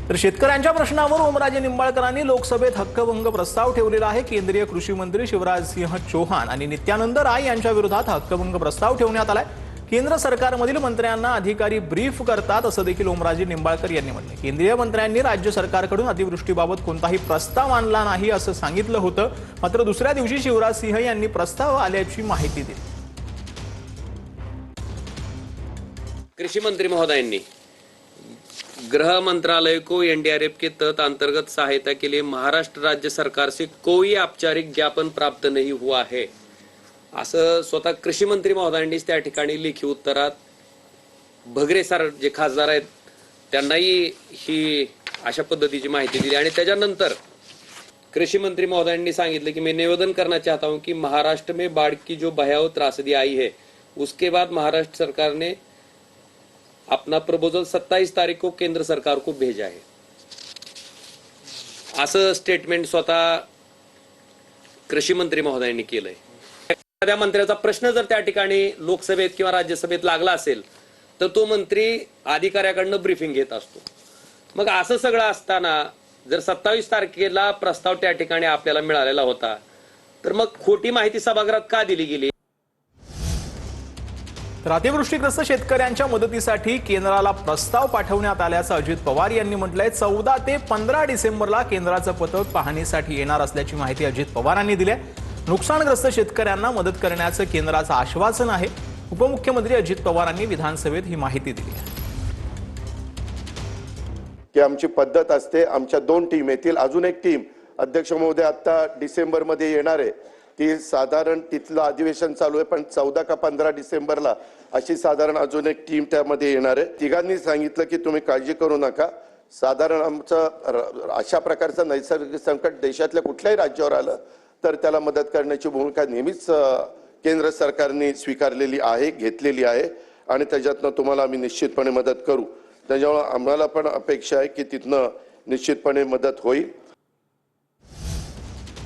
तर शेतकऱ्यांच्या प्रश्नावर ओमराजे निंबाळकरांनी लोकसभेत हक्कभंग प्रस्ताव ठेवलेला आहे। केंद्रीय कृषी मंत्री शिवराज सिंह चौहान आणि नित्यानंद राय यांच्या विरोधात हक्कभंग प्रस्ताव ठेवण्यात आलाय। केंद्र सरकारमधील मंत्र्यांना अधिकारी ब्रीफ करतात असं देखील ओमराजे निंबाळकर यांनी म्हटलं। केंद्रीय मंत्र्यांनी राज्य सरकारकडून अतिवृष्टीबाबत कोणताही प्रस्ताव आणला नाही असं सांगितलं होतं, मात्र दुसऱ्या दिवशी शिवराज सिंह यांनी प्रस्ताव आल्याची माहिती दिली। कृषि मंत्री महोदय गृह मंत्रालय को एनडीआरएफ के तहत अंतर्गत सहायता के लिए महाराष्ट्र राज्य सरकार से कोई औपचारिक ज्ञापन प्राप्त नहीं हुआ है असं स्वतः कृषी मंत्री महोदयांनीच त्या ठिकाणी लेखी उत्तरात भगरे सर जे खासदार आहेत त्यांनाही ही अशा पद्धतीची माहिती दिली। आणि त्याच्यानंतर कृषि मंत्री महोदयांनी सांगितलं की मैं निवेदन करना चाहता हूं कि महाराष्ट्र में बाढ़ की जो भयावह त्रासदी आई है उसके बाद महाराष्ट्र सरकार ने अपना प्रपोजल 27 तारीख को केंद्र सरकार को भेजा है असं स्टेटमेंट स्वतः कृषी मंत्री महोदयांनी केलंय। एखाद्या मंत्र्याचा प्रश्न जर त्या ठिकाणी लोकसभेत किंवा राज्यसभेत लागला असेल तर तो मंत्री अधिकाऱ्याकडनं ब्रीफिंग घेत असतो। मग असं सगळं असताना जर 27 तारखेला प्रस्ताव त्या ठिकाणी आपल्याला मिळालेला होता तर मग खोटी माहिती सभागृहात का दिली गेली? तर अतिवृष्टीग्रस्त शेतकऱ्यांच्या मदतीसाठी केंद्राला प्रस्ताव पाठवण्यात आल्याचं अजित पवार यांनी म्हटलंय। 14 ते 15 डिसेंबरला केंद्राचं पथक पाहणीसाठी येणार असल्याची माहिती अजित पवारांनी दिली आहे। नुकसानग्रस्त शेतकऱ्यांना मदत करण्याचं केंद्राचं आश्वासन आहे। उपमुख्यमंत्री अजित पवारांनी विधानसभेत ही माहिती दिली आहे की आमची पद्धत असते, आमच्या 2 टीम येतील, अजून एक टीम अध्यक्ष महोदय आता डिसेंबर मध्ये येणार आहे की साधारण तिथलं अधिवेशन चालू आहे, पण 14 का 15 डिसेंबरला अशी साधारण अजून एक टीम त्यामध्ये येणार आहे। तिघांनी सांगितलं की तुम्ही काळजी करू नका, साधारण आमचं अशा प्रकारचं नैसर्गिक संकट देशातल्या कुठल्याही राज्यावर आलं तर त्याला मदत करण्याची भूमिका नेहमीच केंद्र सरकारने स्वीकारलेली आहे, घेतलेली आहे आणि त्याच्यातनं तुम्हाला आम्ही निश्चितपणे मदत करू। त्याच्यामुळे आम्हाला पण अपेक्षा आहे की तिथनं निश्चितपणे मदत होईल।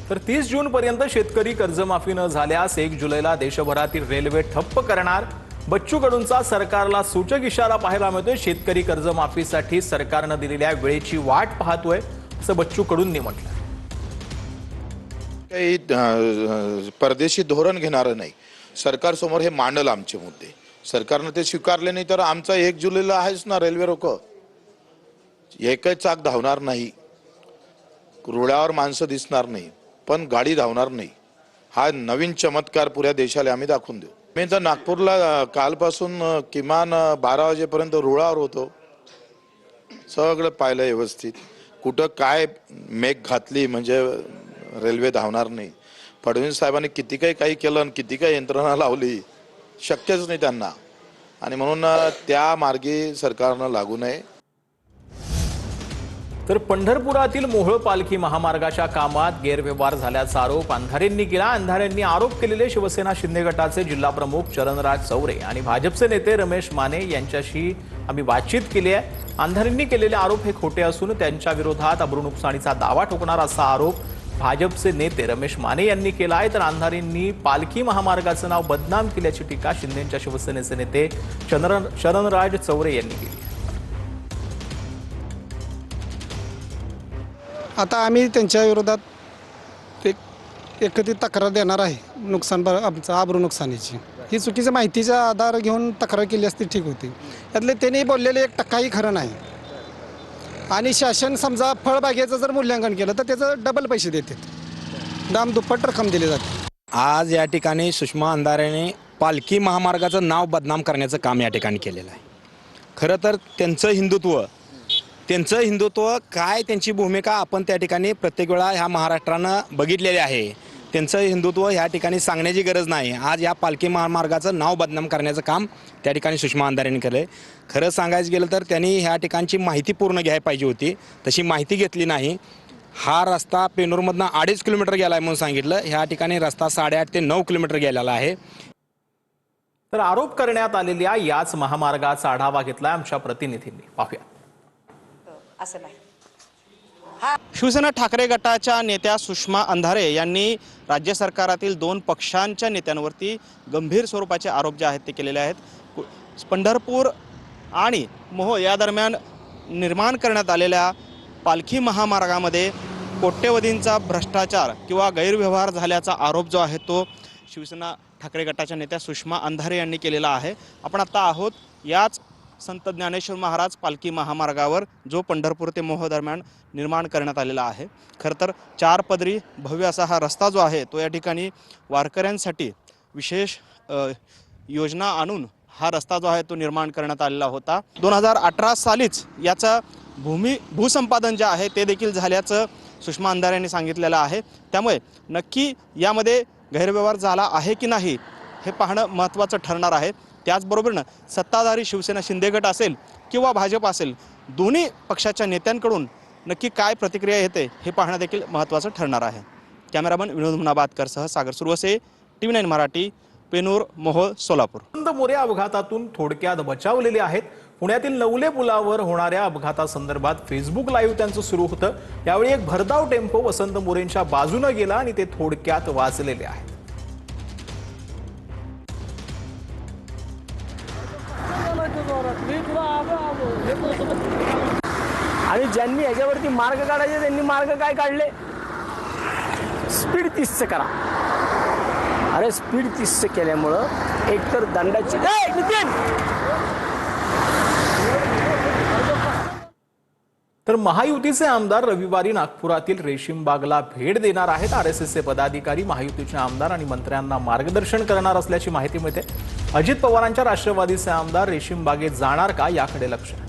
तर 30 जून पर्यंत शेतकरी कर्जमाफी न झाल्यास 1 जुलैला देशभरातील रेल्वे ठप्प करणार। बच्चू कडूंचा सरकारला सूचक इशारा पाहायला मिळतोय। शेतकरी कर्जमाफीसाठी सरकारनं दिलेल्या वेळेची वाट पाहतोय असं बच्चू कडूंनी म्हटलं। काही परदेशी धोरण घेणारं नाही, सरकार समोर हे मांडल आमचे मुद्दे, सरकारने ते स्वीकारले नाही तर आमचा 1 जुलैला आहेच ना रेल्वे रोको, एकही चाक धावणार नाही, रुळावर माणसं दिसणार नाही पण गाडी धावणार नाही। हा नवीन चमत्कार पुऱ्या देशाला आम्ही दाखवून देऊ। मी तर नागपूरला कालपासून किमान 12 वाजेपर्यंत रुळावर होतो, सगळं पाहिलं व्यवस्थित, कुठं काय मेघ घातली म्हणजे रेल्वे धावणार नाही। फडणवीस साहेबांनी किती काही केलं आणि किती काही यंत्रणा लावली, शक्यच नाही त्यांना, आणि म्हणून त्या मार्गी सरकारनं लागू नये। तर पंढरपुरातील मोहोळ पालखी महामार्गाच्या कामात गैरव्यवहार झाल्याचा आरोप अंधारेंनी केला। अंधारेंनी आरोप केलेले शिवसेना शिंदे गटाचे जिल्हाप्रमुख चरणराज चौरे आणि भाजपचे नेते रमेश माने यांच्याशी आम्ही बातचीत केली आहे। अंधारेंनी केलेले आरोप हे खोटे असून त्यांच्या विरोधात अब्रूनुकसानीचा दावा ठोकणार असा आरोप भाजपचे नेते रमेश माने यांनी केला आहे। तर अंधारेंनी पालखी महामार्गाचं नाव बदनाम केल्याची टीका शिंदेच्या शिवसेनेचे नेते चरणराज चौरे यांनी केली। आता आम्ही त्यांच्या विरोधात एकत्रित तक्रार देणार आहे, आमचं आबरू नुकसानीची। ही चुकीच्या माहितीचा आधार घेऊन तक्रार केली असती ठीक होती। यातले त्यांनी बोललेले 1% खरं नाही, आणि शासन समजा फळबागेचं जर मूल्यांकन केलं तर त्याचं डबल पैसे देतात, दुप्पट रक्कम दिली जाते। आज या ठिकाणी सुषमा अंधारेने पालखी महामार्गाचं नाव बदनाम करण्याचं काम या ठिकाणी केलेलं आहे। खरं तर त्यांचं हिंदुत्व काय, त्यांची भूमिका आपण त्या ठिकाणी प्रत्येक वेळा ह्या महाराष्ट्रानं बघितलेली आहे। त्यांचं हिंदुत्व ह्या ठिकाणी सांगण्याची गरज नाही। आज या पालखी महामार्गाचं नाव बदनाम करण्याचं काम त्या ठिकाणी सुषमा अंधारेंनी केलं आहे। खरं सांगायचं गेलं तर त्यांनी ह्या ठिकाणची माहिती पूर्ण घ्यायला पाहिजे होती, तशी माहिती घेतली नाही। हा रस्ता पेनूरमधनं 2.5 किलोमीटर गेला आहे म्हणून सांगितलं, ह्या ठिकाणी रस्ता 8.5 ते 9 किलोमीटर गेलेला आहे। तर आरोप करण्यात आलेल्या याच महामार्गाचा आढावा घेतला आमच्या प्रतिनिधींनी, पाहूया। असं नाही। शिवसेना ठाकरे गटाच्या नेत्या सुषमा अंधारे यांनी राज्य सरकारातील 2 पक्षांच्या नेत्यांवरती गंभीर स्वरूपाचे आरोप जे आहेत ते केलेले आहेत। पंढरपूर आणि मोहोळ या दरम्यान निर्माण करण्यात आलेल्या पालखी महामार्गामध्ये कोट्यवधींचा भ्रष्टाचार किंवा गैरव्यवहार झाल्याचा आरोप जो आहे तो शिवसेना ठाकरे गटाच्या नेत्या सुषमा अंधारे यांनी केलेला आहे. आपण आता आहोत याच संत ज्ञानेश्वर महाराज पालखी महामार्गावर, जो पंढरपूर ते मोह दरम्यान निर्माण करण्यात आलेला आहे. खरं तर 4 पदरी भव्य असा हा रस्ता जो आहे तो या ठिकाणी वारकऱ्यांसाठी विशेष योजना आणून हा रस्ता जो आहे तो निर्माण करण्यात आलेला होता. 2018 सालीच याचं भूसंपादन जे आहे ते देखील झाल्याचं सुषमा अंधारे यांनी सांगितलेलं आहे. त्यामुळे नक्की यामध्ये गैरव्यवहार झाला आहे की नाही हे पाहणं महत्त्वाचं ठरणार आहे. त्याचबरोबरनं सत्ताधारी शिवसेना शिंदे गट असेल किंवा भाजप असेल, दोन्ही पक्षाच्या नेत्यांकडून नक्की काय प्रतिक्रिया येते हे पाहणं देखील महत्त्वाचं ठरणार आहे. कॅमेरामन विनोद मुनाबादकरसह सागर सुरवसे, TV9 मराठी, पेनूर, मोहोळ, सोलापूर. वसंत मोरे अपघातातून थोडक्यात बचावलेले आहेत. पुण्यातील नवले पुलावर होणाऱ्या अपघातासंदर्भात फेसबुक लाईव्ह त्यांचं सुरू होतं. यावेळी एक भरधाव टेम्पो वसंत मोरेंच्या बाजूने गेला आणि ते थोडक्यात वाचलेले आहेत. आणि ज्यांनी याच्यावरती मार्ग काढायचे त्यांनी मार्ग काय काढले? स्पीड 30चं करा. अरे स्पीड 30चं केल्यामुळं एकतर दंडाची तर महायुतीचे आमदार रविवारी नागपुरातील रेशीमबागला भेट देणार आहेत. RSSचे पदाधिकारी महायुतीचे आमदार आणि मंत्र्यांना मार्गदर्शन करणार असल्याची माहिती मिळते. अजित पवारांच्या राष्ट्रवादीचे आमदार रेशीमबागेत जाणार का याकडे लक्ष आहे.